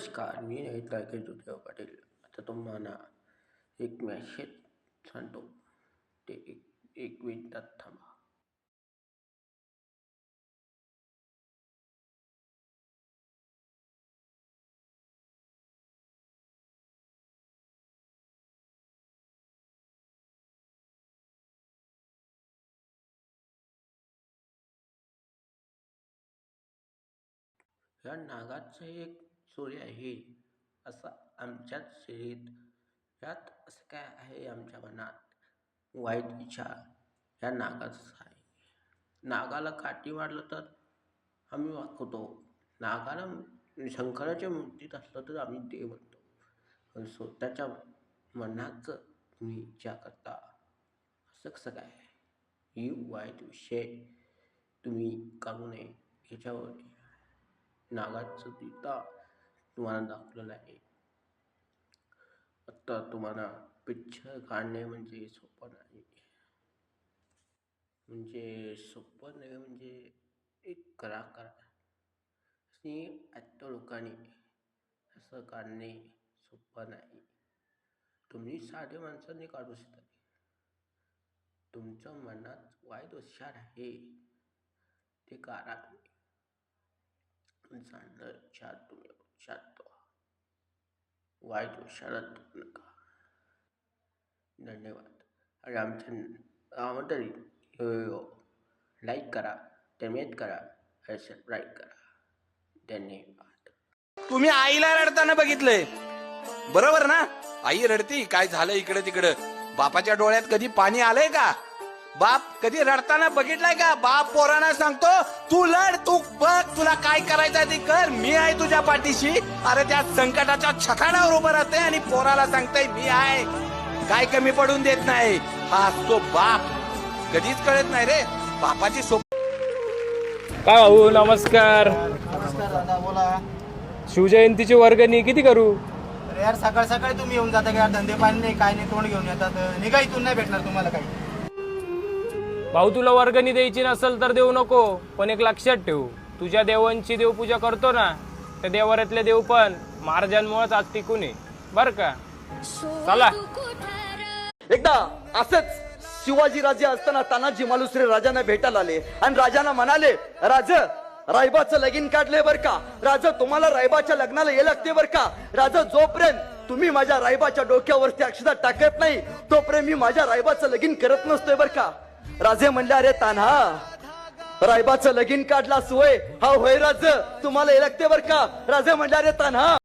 नमस्कार, मी राकेश ज्योतिराव पाटील. आता तुम्हाला एक मेसेज सांगतो, ते एक मिनिटात थांबा. या नागाचं एक चोरी आहे असा आमच्याच शरीरात. यात असं काय आहे, आमच्या मनात वाईट विचार या नागाचा आहे. नागाला काठी मारलं तर आम्ही वाकवतो. नागाला शंकराच्या मूर्तीत असलं तर आम्ही देव म्हणतो. पण स्वतःच्या मनाचं तुम्ही विचार करता, असं कसं काय? ही वाईट विषय तुम्ही काढू नये. ह्याच्यावर नागाचं पिता तुम्हाला दाखवलेलं आहे. आता तुम्हाला पिक्चर काढणे म्हणजे सोपं नाही. म्हणजे एक कलाकार आणि आत्ता लोकांनी असं काढणे सोपं नाही. तुम्ही साधे माणसांनी काढू शकता. तुमच्या मनात वाईट विचार आहे ते काढा तुम्ही. चांगलं विचार तुम्ही विचारतो, वाईट विचारात नका. धन्यवाद. आणि आमच्या आवडली लाईक करा, कमेंट करा आणि सबस्क्राईब करा. धन्यवाद. तुम्ही आईला रडताना बघितलंय बरोबर ना? आई रडती, काय झालं इकडे तिकडं. बापाच्या डोळ्यात कधी पाणी आलंय का? बाप कधी रडताना बघितलाय का? बाप पोरांना सांगतो, तू लढ, तू बघ, तुला काय करायचं ते कर, मी आहे तुझ्या पाठीशी. अरे त्या संकटाच्या छताडावर उभं राहते आणि पोराला सांगताय मी आहे, काय कमी पडून देत नाही. हा असतो बाप. कधीच कळत नाही रे बापाची सोप. काय भाऊ, नमस्कार. नमस्कार दादा, बोला. शिवजयंतीची वर्गणी किती करू? अरे यार, सकाळ सकाळी तुम्ही येऊन जाता का? धंदे पाणी नाही, काय नाही, तोंड घेऊन येतात. निघा इथून, नाही भेटणार तुम्हाला काही. भाऊ, तुला वर्गणी द्यायची नसेल तर देऊ नको, पण एक लक्षात ठेव, तुझ्या देवांची देवपूजा करतो ना, त्या देवाऱ्यातले देव पण महाराजांमुळेच आज टिकून आहे बर का. चला. एकदा असंच शिवाजी राजे असताना तानाजी मालुसरे राजांना भेटायला आले आणि राजांना म्हणाले, राज, रायबाचं लगीन काढले बर का. राजा, तुम्हाला रायबाच्या लग्नाला ये लागते बर का. राजा, जोपर्यंत तुम्ही माझ्या रायबाच्या डोक्यावरती अक्षता टाकत नाही तोपर्यंत मी माझ्या रायबाचं लगीन करत नसतोय बर का. राजे म्हणले, अरे तान्हा, रायबाचं लगीन काढला सोय हा होय राज, तुम्हाला ये लागते बर का. राजे म्हणले, अरे तान्हा,